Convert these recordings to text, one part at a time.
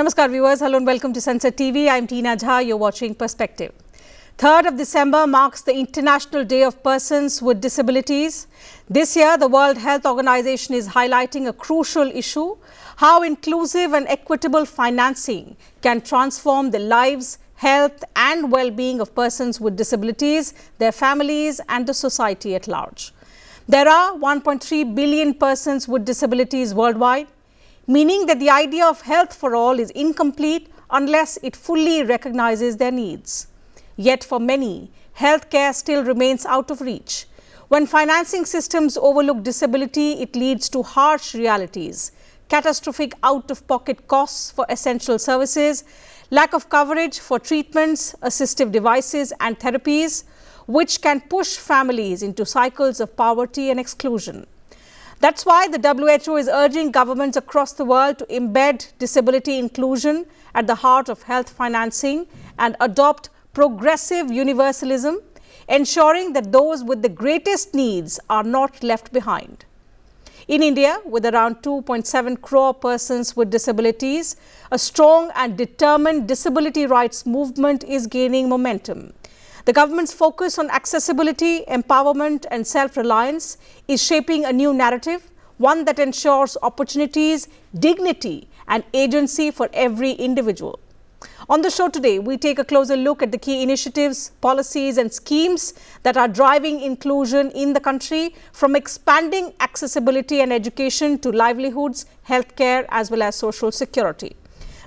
Namaskar viewers, hello and welcome to Sansad TV. I'm Tina Jha, you're watching Perspective. 3rd of December marks the International Day of Persons with Disabilities. This year, the World Health Organization is highlighting a crucial issue, how inclusive and equitable financing can transform the lives, health and well-being of persons with disabilities, their families and the society at large. There are 1.3 billion persons with disabilities worldwide, meaning that the idea of health for all is incomplete unless it fully recognizes their needs. Yet for many, healthcare still remains out of reach. When financing systems overlook disability, it leads to harsh realities, catastrophic out-of-pocket costs for essential services, lack of coverage for treatments, assistive devices and therapies, which can push families into cycles of poverty and exclusion. That's why the WHO is urging governments across the world to embed disability inclusion at the heart of health financing and adopt progressive universalism, ensuring that those with the greatest needs are not left behind. In India, with around 2.7 crore persons with disabilities, a strong and determined disability rights movement is gaining momentum. The government's focus on accessibility, empowerment and self-reliance is shaping a new narrative, one that ensures opportunities, dignity and agency for every individual. On the show today, we take a closer look at the key initiatives, policies and schemes that are driving inclusion in the country, from expanding accessibility and education to livelihoods, healthcare as well as social security.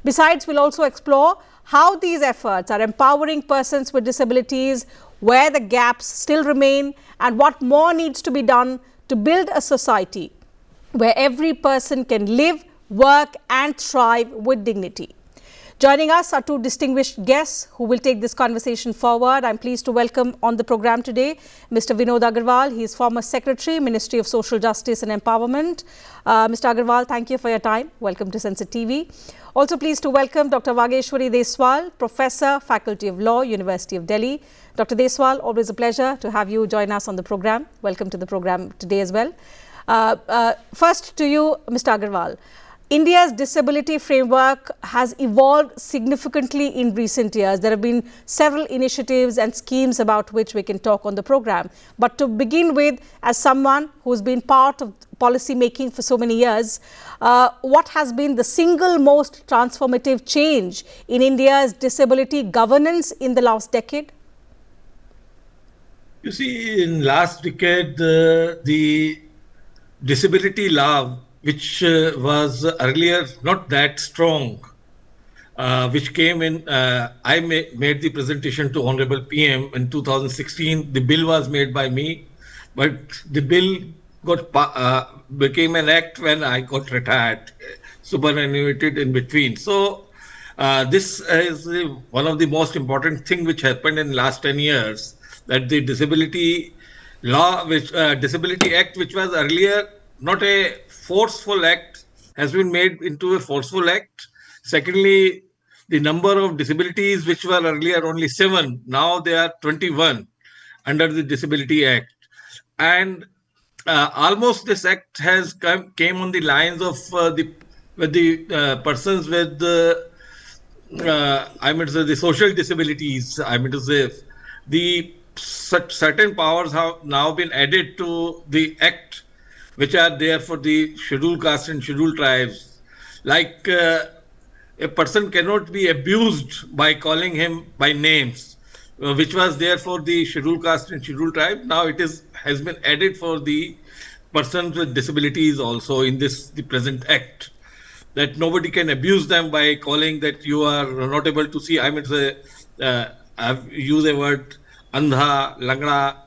Besides, we'll also explore how these efforts are empowering persons with disabilities, where the gaps still remain and what more needs to be done to build a society where every person can live, work and thrive with dignity. Joining us are two distinguished guests who will take this conversation forward. I'm pleased to welcome on the program today Mr. Vinod Agarwal. He is former Secretary, Ministry of Social Justice and Empowerment. Mr. Agarwal, thank you for your time. Welcome to Sansad TV. Also pleased to welcome Dr. Vageshwari Deswal, Professor, Faculty of Law, University of Delhi. Dr. Deswal, always a pleasure to have you join us on the program. Welcome to the program today as well. First to you, Mr. Agarwal. India's disability framework has evolved significantly in recent years. There have been several initiatives and schemes about which we can talk on the program. But to begin with, as someone who's been part of policy making for so many years, what has been the single most transformative change in India's disability governance in the last decade? You see, in last decade, the disability law, which was earlier not that strong, which came in, I made the presentation to Honorable PM in 2016. The bill was made by me, but the bill became an act when I got retired, superannuated in between. So this is one of the most important thing which happened in last 10 years, that the disability law, Disability Act, which was earlier not a forceful act, has been made into a forceful act. Secondly, the number of disabilities which were earlier only 7, now they are 21 under the Disability Act. And almost this act has came on the lines of the persons with the social disabilities. Such certain powers have now been added to the act, which are there for the scheduled caste and scheduled tribes. Like a person cannot be abused by calling him by names, which was there for the scheduled caste and scheduled tribe. Now it has been added for the persons with disabilities also in the present act, that nobody can abuse them by calling that you are not able to see. I've used a word, andha, langda.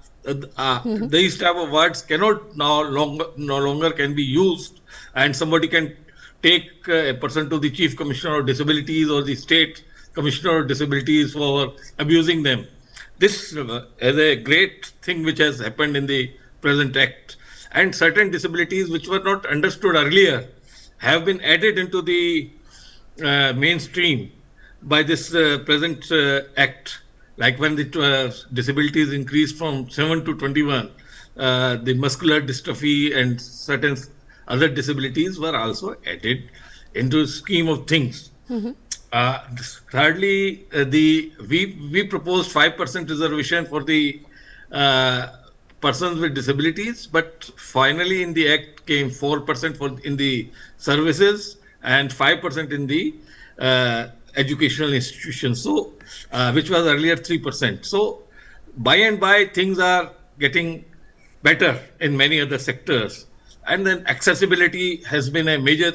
These type of words cannot no longer can be used, and somebody can take a person to the Chief Commissioner of Disabilities or the State Commissioner of Disabilities for abusing them. This is a great thing which has happened in the present act, and certain disabilities which were not understood earlier have been added into the mainstream by this present act. Like when the disabilities increased from 7 to 21, the muscular dystrophy and certain other disabilities were also added into the scheme of things. Thirdly, we proposed 5% reservation for the uh, persons with disabilities, but finally in the act came 4% for in the services and 5% in the educational institutions. So, which was earlier 3%. So, by and by, things are getting better in many other sectors. And then accessibility has been a major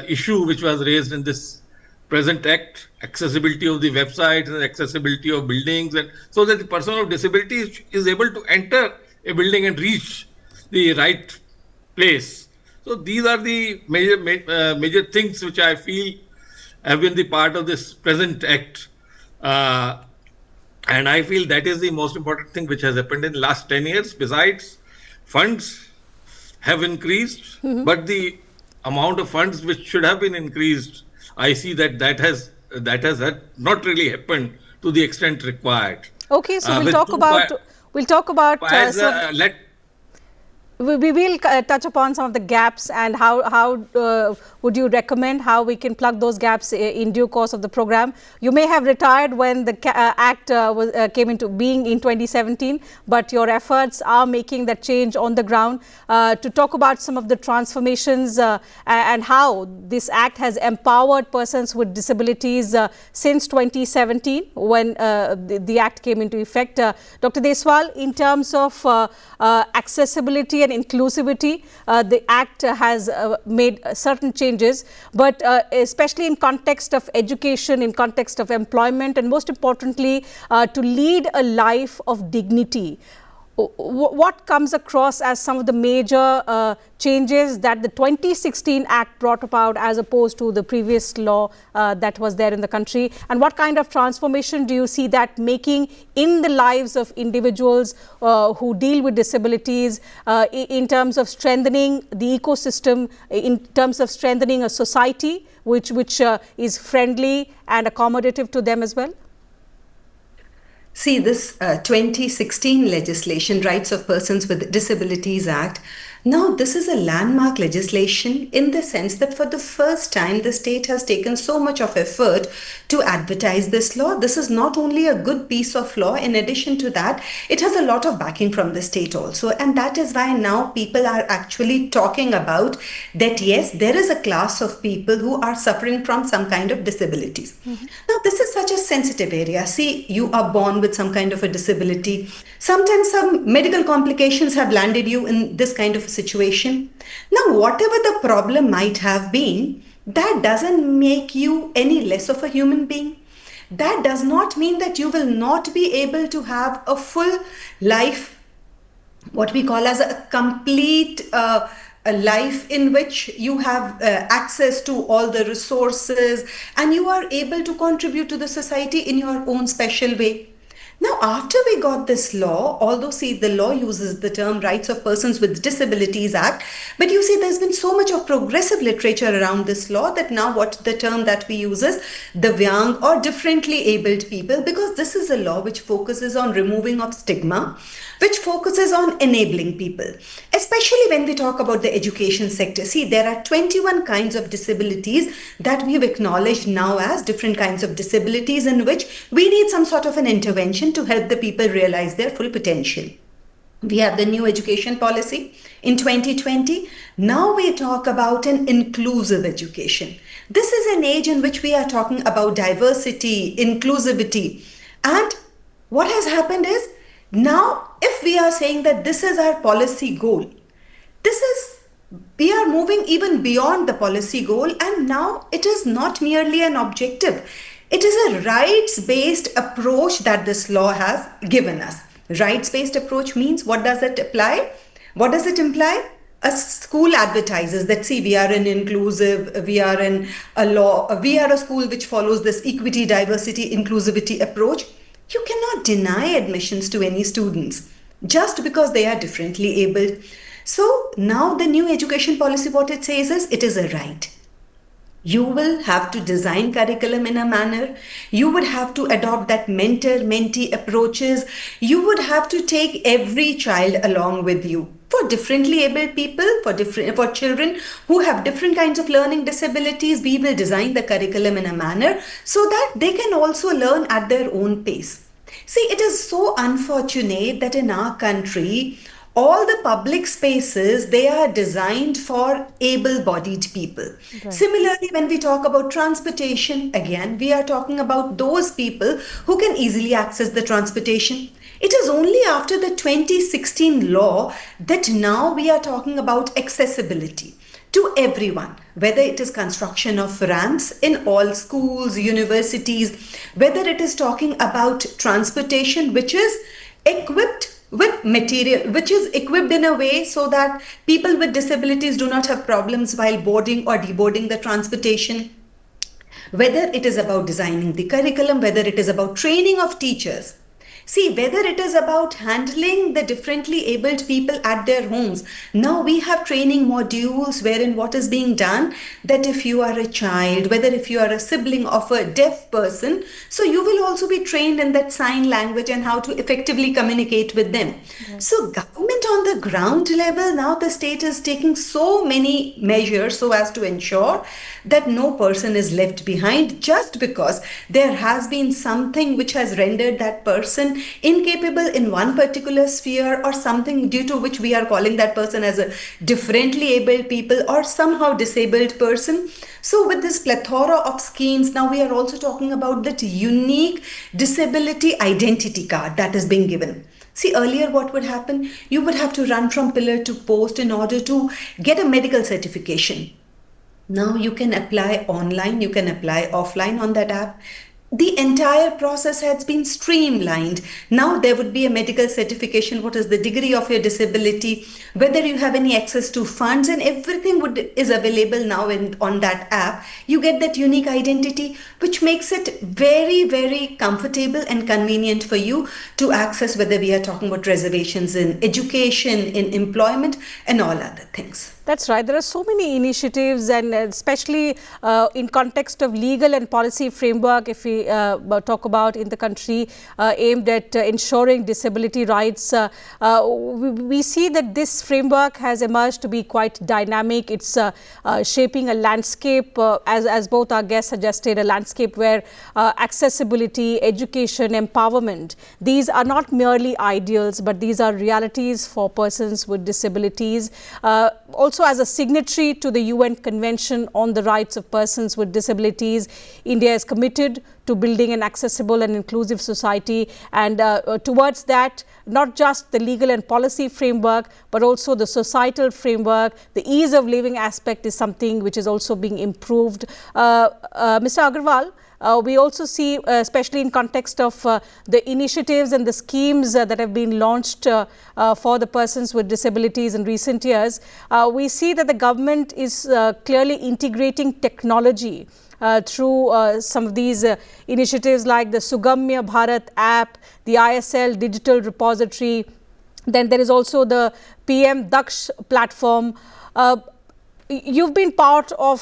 issue which was raised in this present act, accessibility of the websites and accessibility of buildings, and so that the person of disability is able to enter a building and reach the right place. So these are the major things which I feel have been the part of this present act. Uh, and I feel that is the most important thing which has happened in the last 10 years. Besides, funds have increased, but the amount of funds which should have been increased, I see that has not really happened to the extent required. Okay, so With two pi- we'll talk about as let we will touch upon some of the gaps and how would you recommend how we can plug those gaps in due course of the program. You may have retired when the act came into being in 2017, but your efforts are making that change on the ground. To talk about some of the transformations and how this act has empowered persons with disabilities since 2017 when the act came into effect. Dr. Deswal, in terms of accessibility and inclusivity, the act has made certain changes, but especially in context of education, in context of employment, and most importantly, to lead a life of dignity. What comes across as some of the major changes that the 2016 Act brought about as opposed to the previous law that was there in the country? And what kind of transformation do you see that making in the lives of individuals who deal with disabilities in terms of strengthening the ecosystem, in terms of strengthening a society which is friendly and accommodative to them as well? See, this 2016 legislation, Rights of Persons with Disabilities Act, now this is a landmark legislation in the sense that for the first time the state has taken so much of effort to advertise this law. This is not only a good piece of law, in addition to that, it has a lot of backing from the state also. And that is why now people are actually talking about that, yes, there is a class of people who are suffering from some kind of disabilities. Now, this is such a sensitive area. See, you are born with some kind of a disability. Sometimes some medical complications have landed you in this kind of a situation. Now, whatever the problem might have been, that doesn't make you any less of a human being. That does not mean that you will not be able to have a full life, what we call as a complete a life in which you have access to all the resources and you are able to contribute to the society in your own special way. Now, after we got this law, although see the law uses the term Rights of Persons with Disabilities Act, but you see there's been so much of progressive literature around this law that now what the term that we use is Divyang or differently abled people, because this is a law which focuses on removing of stigma, which focuses on enabling people, especially when we talk about the education sector. See, there are 21 kinds of disabilities that we've acknowledged now as different kinds of disabilities in which we need some sort of an intervention to help the people realize their full potential. We have the new education policy in 2020. Now we talk about an inclusive education. This is an age in which we are talking about diversity, inclusivity. And what has happened is, now if we are saying that this is our policy goal, we are moving even beyond the policy goal, and now it is not merely an objective. It is a rights-based approach that this law has given us. Rights-based approach means, what does it apply? What does it imply? A school advertises that, see, we are an inclusive, we are in a law, we are a school which follows this equity, diversity, inclusivity approach. You cannot deny admissions to any students just because they are differently abled. So now the new education policy, what it says is, it is a right. You will have to design curriculum in a manner. You would have to adopt that mentor-mentee approaches. You would have to take every child along with you. for differently abled people, for children who have different kinds of learning disabilities. We will design the curriculum in a manner so that they can also learn at their own pace. See, it is so unfortunate that in our country, all the public spaces, they are designed for able-bodied people. Right. Similarly, when we talk about transportation, again, we are talking about those people who can easily access the transportation. It is only after the 2016 law that now we are talking about accessibility to everyone, whether it is construction of ramps in all schools, universities, whether it is talking about transportation which is equipped with material, which is equipped in a way so that people with disabilities do not have problems while boarding or deboarding the transportation, whether it is about designing the curriculum, whether it is about training of teachers. See, whether it is about handling the differently abled people at their homes. Now we have training modules wherein what is being done, that if you are a child, whether if you are a sibling of a deaf person, so you will also be trained in that sign language and how to effectively communicate with them. So government on the ground level, now the state is taking so many measures so as to ensure that no person is left behind just because there has been something which has rendered that person incapable in one particular sphere, or something due to which we are calling that person as a differently abled people or somehow disabled person. So with this plethora of schemes, now we are also talking about that unique disability identity card that is being given. See, earlier what would happen? You would have to run from pillar to post in order to get a medical certification. Now you can apply online, you can apply offline on that app. The entire process has been streamlined. Now there would be a medical certification, what is the degree of your disability, whether you have any access to funds, and everything is available now on that app. You get that unique identity, which makes it very, very comfortable and convenient for you to access, whether we are talking about reservations in education, in employment, and all other things. That's right. There are so many initiatives, and especially in context of legal and policy framework, if we talk about in the country, aimed at ensuring disability rights. We see that this framework has emerged to be quite dynamic. It's shaping a landscape, as both our guests suggested, a landscape where accessibility, education, empowerment, these are not merely ideals, but these are realities for persons with disabilities. Also, as a signatory to the UN Convention on the Rights of Persons with Disabilities, India is committed to building an accessible and inclusive society, and towards that, not just the legal and policy framework, but also the societal framework, the ease of living aspect is something which is also being improved. Mr. Agarwal, we also see, especially in context of the initiatives and the schemes that have been launched for the persons with disabilities in recent years, we see that the government is clearly integrating technology through some of these initiatives like the Sugamya Bharat app, the ISL digital repository. Then there is also the PM Daksh platform. You've been part of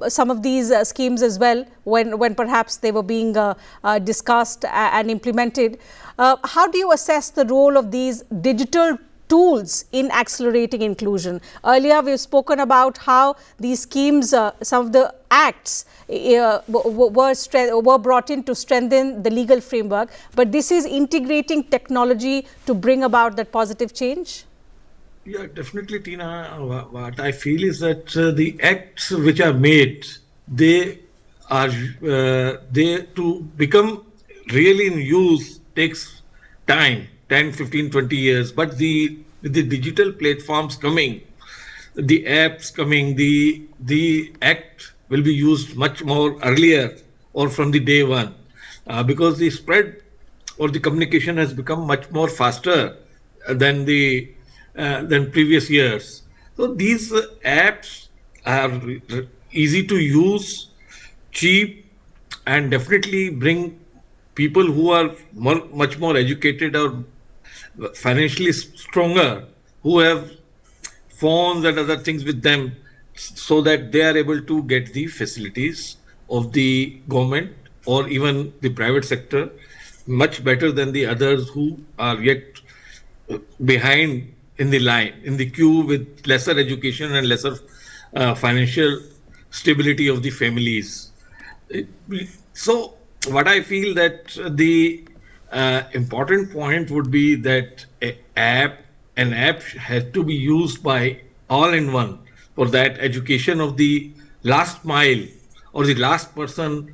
some of these schemes as well when perhaps they were being discussed and implemented. How do you assess the role of these digital tools in accelerating inclusion? Earlier we've spoken about how these schemes, some of the acts were brought in to strengthen the legal framework, but this is integrating technology to bring about that positive change? Yeah, definitely, Tina. What I feel is that the acts which are made, they are they to become really in use takes time, 10, 15, 20 years. But with the digital platforms coming, the apps coming, the act will be used much more earlier or from the day one, because the spread or the communication has become much more faster than previous years. So these apps are easy to use, cheap, and definitely bring people who are much more educated or financially stronger, who have phones and other things with them, so that they are able to get the facilities of the government or even the private sector much better than the others who are yet behind in the line, in the queue, with lesser education and lesser financial stability of the families. So what I feel that the important point would be that an app has to be used by all in one for that education of the last mile or the last person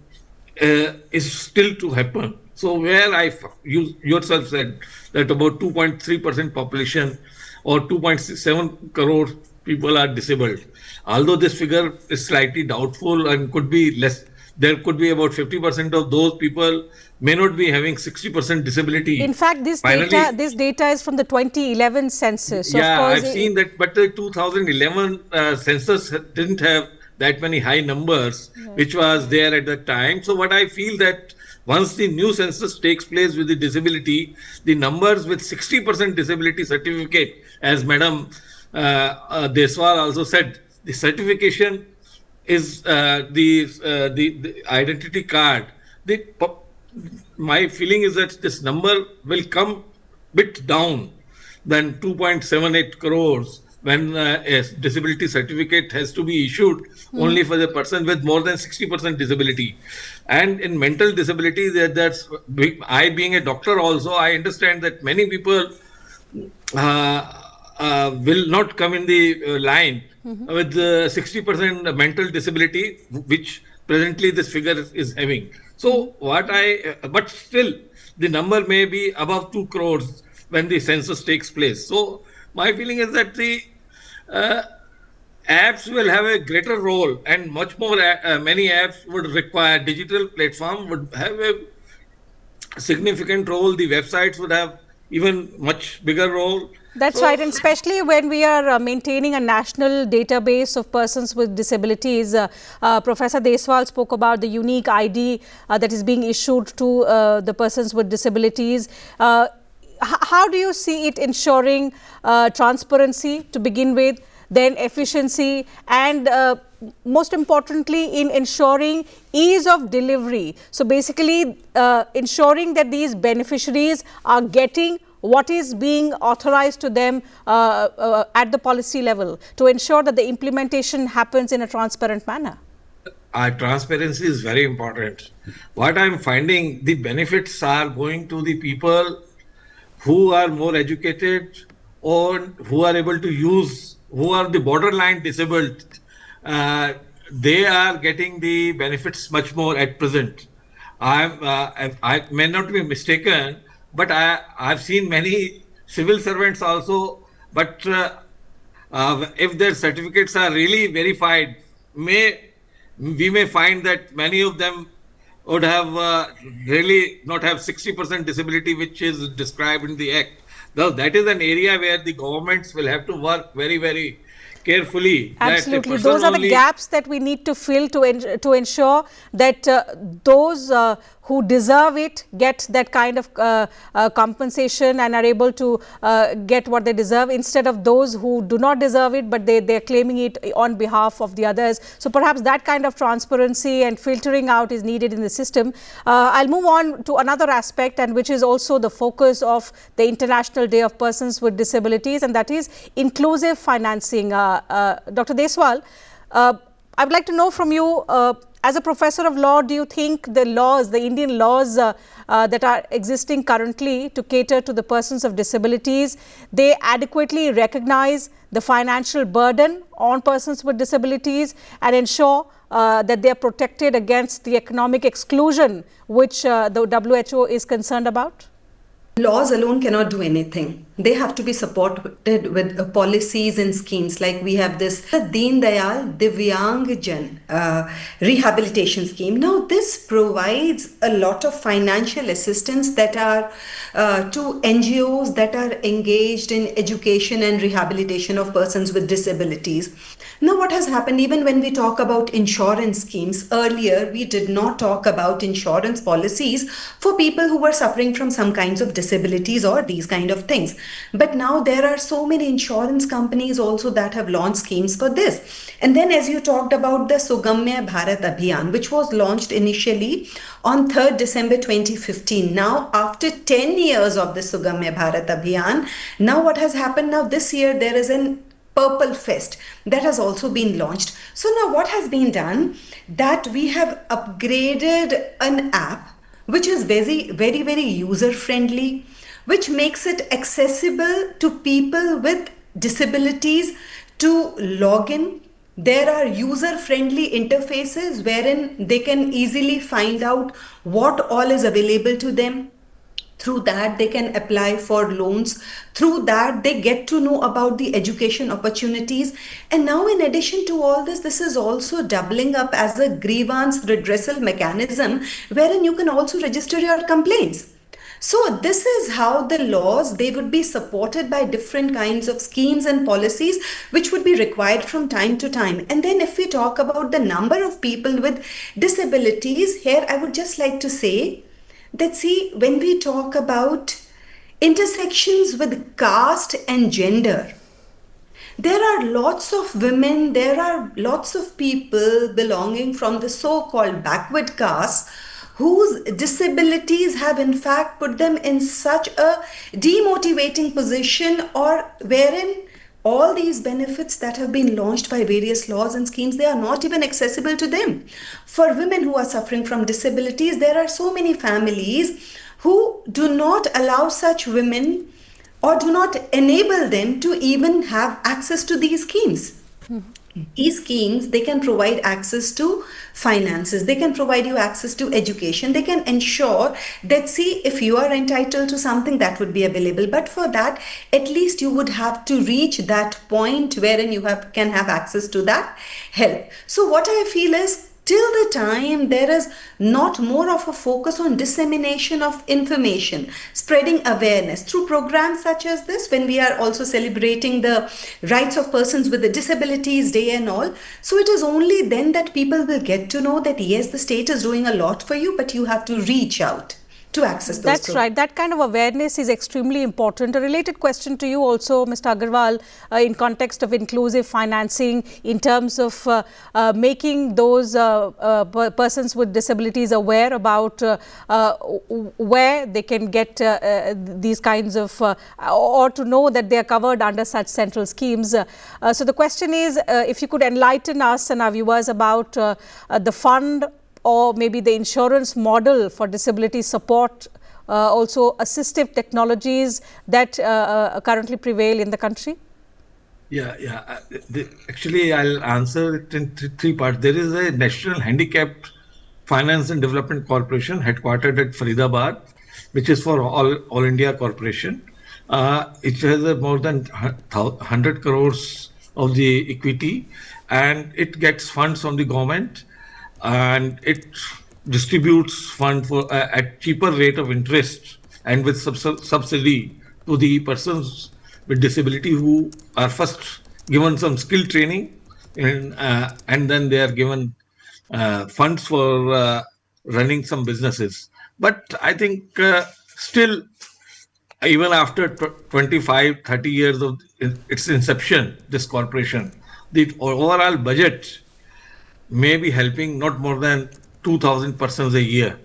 is still to happen. So where you yourself said that about 2.3% population or 2.7 crore people are disabled. Although this figure is slightly doubtful and could be less, there could be about 50% of those people may not be having 60% disability. In fact, this data is from the 2011 census. So yeah, of course I've seen that, but the 2011 census didn't have that many high numbers, which was there at the time. So what I feel that once the new census takes place with the disability, the numbers with 60% disability certificate, as Madam Deswal also said, the certification is the identity card. My feeling is that this number will come bit down than 2.78 crores when a disability certificate has to be issued only for the person with more than 60% disability. And in mental disability, I being a doctor also, I understand that many people will not come in the line with 60% mental disability, which presently this figure is having. So but still the number may be above 2 crores when the census takes place. So my feeling is that the apps will have a greater role, and much more many apps would require digital platform would have a significant role. The websites would have even much bigger role. That's right, and especially when we are maintaining a national database of persons with disabilities. Professor Deswal spoke about the unique ID that is being issued to the persons with disabilities. How do you see it ensuring transparency to begin with, then efficiency, and most importantly in ensuring ease of delivery? So basically ensuring that these beneficiaries are getting what is being authorized to them at the policy level, to ensure that the implementation happens in a transparent manner. Transparency is very important. What I'm finding, the benefits are going to the people who are more educated or who are able to use, who are the borderline disabled. They are getting the benefits much more at present. I may not be mistaken, but I've seen many civil servants also, but if their certificates are really verified, we may find that many of them would have really not have 60% disability, which is described in the Act. Now, that is an area where the governments will have to work very, very carefully. Absolutely. Those are the gaps that we need to fill to ensure that those who deserve it get that kind of compensation and are able to get what they deserve, instead of those who do not deserve it but they're claiming it on behalf of the others. So perhaps that kind of transparency and filtering out is needed in the system. I'll move on to another aspect, and which is also the focus of the International Day of Persons with Disabilities, and that is inclusive financing. Dr. Deswal, I would like to know from you, as a professor of law, do you think the Indian laws that are existing currently to cater to the persons of disabilities, they adequately recognize the financial burden on persons with disabilities and ensure that they are protected against the economic exclusion which the WHO is concerned about? Laws alone cannot do anything. They have to be supported with policies and schemes. Like we have this Deen Dayal Divyangjan rehabilitation scheme. Now this provides a lot of financial assistance that are to NGOs that are engaged in education and rehabilitation of persons with disabilities. Now what has happened, even when we talk about insurance schemes, earlier we did not talk about insurance policies for people who were suffering from some kinds of disabilities or these kind of things. But now there are so many insurance companies also that have launched schemes for this. And then, as you talked about the Sugamya Bharat Abhiyan, which was launched initially on 3rd December 2015. Now, after 10 years of the Sugamya Bharat Abhiyan, now what has happened now this year, there is an Purple Fest that has also been launched. So now what has been done, that we have upgraded an app which is very user friendly, which makes it accessible to people with disabilities to log in. There are user friendly interfaces wherein they can easily find out what all is available to them. Through that, they can apply for loans. Through that, they get to know about the education opportunities. And now, in addition to all this, this is also doubling up as a grievance redressal mechanism wherein you can also register your complaints. So this is how the laws, they would be supported by different kinds of schemes and policies which would be required from time to time. And then if we talk about the number of people with disabilities, here I would just like to say that, see, when we talk about intersections with caste and gender, there are lots of women, there are lots of people belonging from the so-called backward caste whose disabilities have in fact put them in such a demotivating position, or wherein all these benefits that have been launched by various laws and schemes, they are not even accessible to them. For women who are suffering from disabilities, there are so many families who do not allow such women or do not enable them to even have access to these schemes. These schemes, they can provide access to finances, they can provide you access to education, they can ensure that, see, if you are entitled to something, that would be available. But for that, at least you would have to reach that point wherein you can have access to that help. So what I feel is, till the time there is not more of a focus on dissemination of information, spreading awareness through programs such as this, when we are also celebrating the rights of persons with the disabilities day and all, so it is only then that people will get to know that yes, the state is doing a lot for you, but you have to reach out to access those That's programs. right. That kind of awareness is extremely important. A related question to you also, Mr. Agarwal, in context of inclusive financing, in terms of making those persons with disabilities aware about where they can get these kinds of, or to know that they are covered under such central schemes. So the question is, if you could enlighten us and our viewers about the fund, or maybe the insurance model for disability support, also assistive technologies that currently prevail in the country? Yeah. Actually, I'll answer it in three parts. There is a National Handicapped Finance and Development Corporation headquartered at Faridabad, which is for all India corporation. It has more than 100 crores of the equity, and it gets funds from the government, and it distributes fund for at cheaper rate of interest and with subsidy to the persons with disability who are first given some skill training, and then they are given funds for running some businesses. But I think still, even after 25, 30 years of its inception, this corporation, the overall budget may be helping not more than 2,000 persons a year.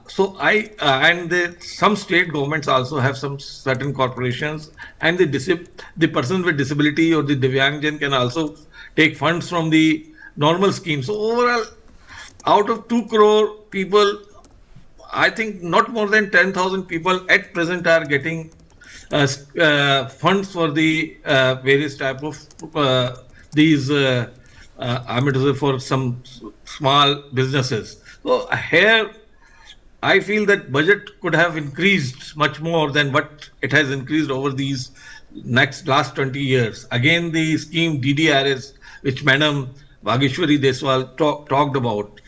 Some state governments also have some certain corporations, and the person with disability or the Divyangjan can also take funds from the normal scheme. So overall, out of 2 crore people, I think not more than 10,000 people at present are getting funds for the various type of these. For some small businesses. So here, I feel that budget could have increased much more than what it has increased over these last 20 years. Again, the scheme DDRS, which Madam Bhageshwari Deswal talked about,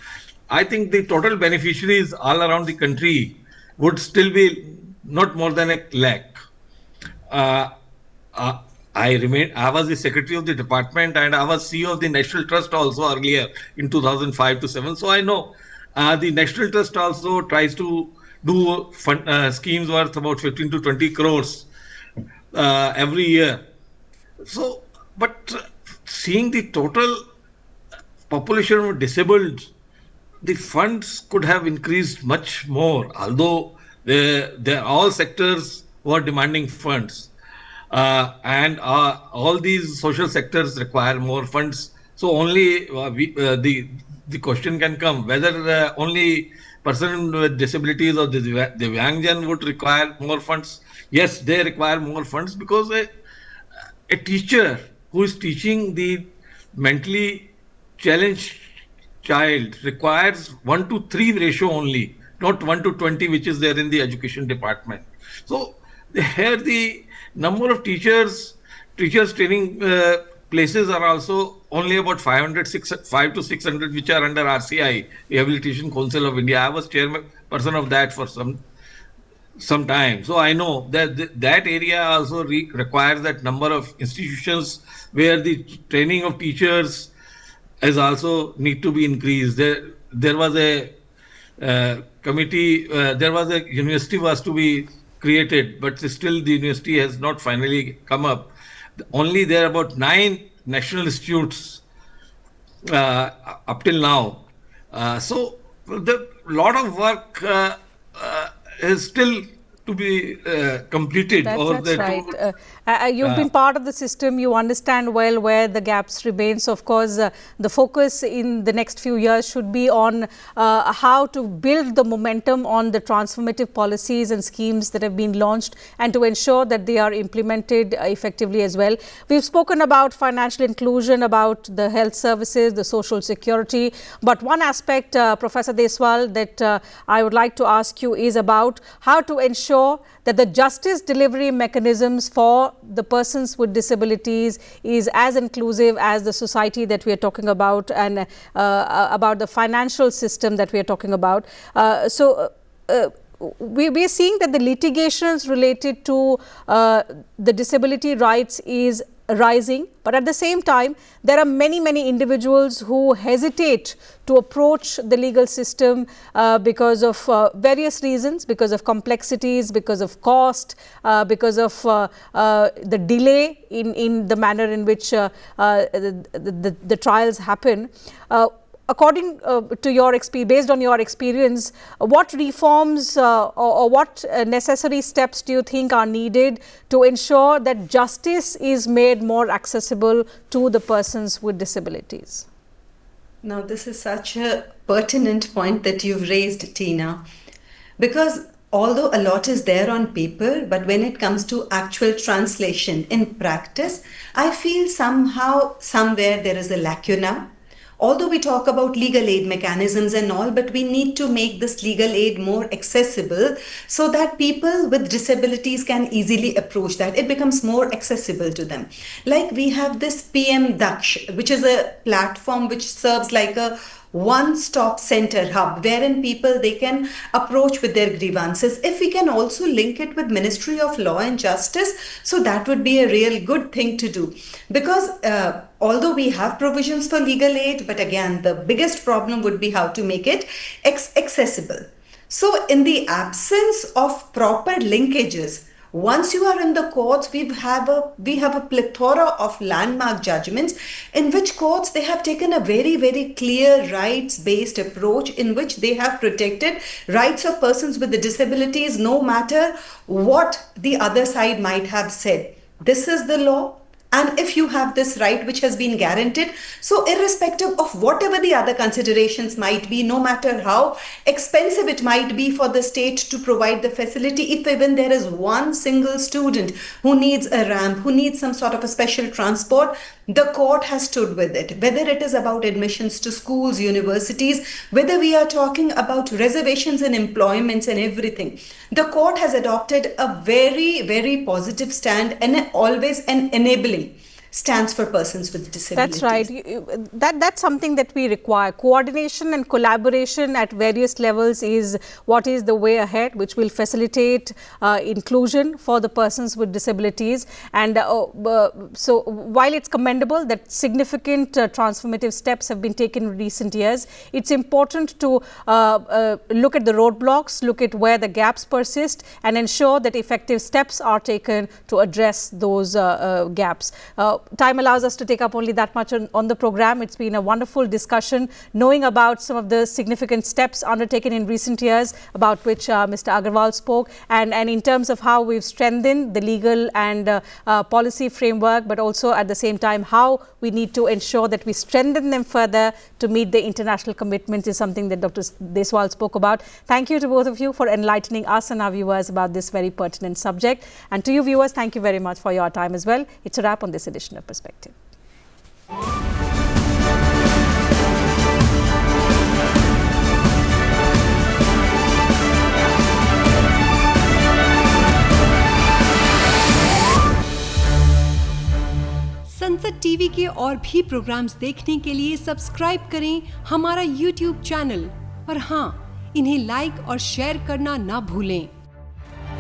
I think the total beneficiaries all around the country would still be not more than 1 lakh. I was the secretary of the department, and I was CEO of the National Trust also earlier in 2005 to 7. So I know the National Trust also tries to do schemes worth about 15 to 20 crores every year. So, but seeing the total population of disabled, the funds could have increased much more, although they're all sectors who are demanding funds. And all these social sectors require more funds. So only the question can come whether only person with disabilities or the Divyangjan would require more funds. Yes, they require more funds because a teacher who is teaching the mentally challenged child requires 1 to 3 ratio only, not 1 to 20, which is there in the education department. So here the number of teachers training places are also only about 5 to 600, which are under RCI, Rehabilitation Council of India. I was chairperson of that for some time. So I know that that area also requires that number of institutions where the training of teachers is also need to be increased. There was a committee, there was a university was to be created, but still the university has not finally come up. Only there are about 9 national institutes up till now. So the lot of work is still to be completed, or That's the right. to, You've been part of the system. You understand well where the gaps remain. So, of course, the focus in the next few years should be on how to build the momentum on the transformative policies and schemes that have been launched, and to ensure that they are implemented effectively as well. We've spoken about financial inclusion, about the health services, the social security. But one aspect, Professor Deswal, that I would like to ask you is about how to ensure that the justice delivery mechanisms for the persons with disabilities is as inclusive as the society that we are talking about, and about the financial system that we are talking about. We are seeing that the litigations related to the disability rights is rising, but at the same time there are many individuals who hesitate to approach the legal system because of various reasons, because of complexities, because of cost, because of the delay in the manner in which the trials happen. According to your experience, based on your experience, what reforms or what necessary steps do you think are needed to ensure that justice is made more accessible to the persons with disabilities? Now, this is such a pertinent point that you've raised, Tina, because although a lot is there on paper, but when it comes to actual translation in practice, I feel somehow, somewhere there is a lacuna. Although we talk about legal aid mechanisms and all, but we need to make this legal aid more accessible so that people with disabilities can easily approach that. It becomes more accessible to them. Like we have this PM Daksh, which is a platform which serves like a one-stop center hub wherein people they can approach with their grievances. If we can also link it with Ministry of Law and Justice, so that would be a real good thing to do, because although we have provisions for legal aid, but again the biggest problem would be how to make it accessible. So in the absence of proper linkages, once you are in the courts, we have a plethora of landmark judgments in which courts they have taken a very clear rights-based approach in which they have protected rights of persons with the disabilities, no matter what the other side might have said. This is the law. And if you have this right which has been guaranteed, so irrespective of whatever the other considerations might be, no matter how expensive it might be for the state to provide the facility, if even there is one single student who needs a ramp, who needs some sort of a special transport, the court has stood with it. Whether it is about admissions to schools, universities, whether we are talking about reservations in employments and everything, the court has adopted a very positive stand and always an enabling. stands for persons with disabilities. That's right. That's something that we require. Coordination and collaboration at various levels is what is the way ahead, which will facilitate inclusion for the persons with disabilities. And so while it's commendable that significant transformative steps have been taken in recent years, it's important to look at the roadblocks, look at where the gaps persist, and ensure that effective steps are taken to address those gaps. Time allows us to take up only that much on the program. It's been a wonderful discussion, knowing about some of the significant steps undertaken in recent years, about which Mr. Agarwal spoke, and in terms of how we've strengthened the legal and policy framework, but also at the same time how we need to ensure that we strengthen them further to meet the international commitments is something that Dr. Deswal spoke about. Thank you to both of you for enlightening us and our viewers about this very pertinent subject. And to you viewers, thank you very much for your time as well. It's a wrap on this edition of Perspective. संसद TV के और भी programmes देखने के लिए subscribe करें हमारा YouTube channel और हाँ, इन्हें लाइक और शेयर करना ना भूलें।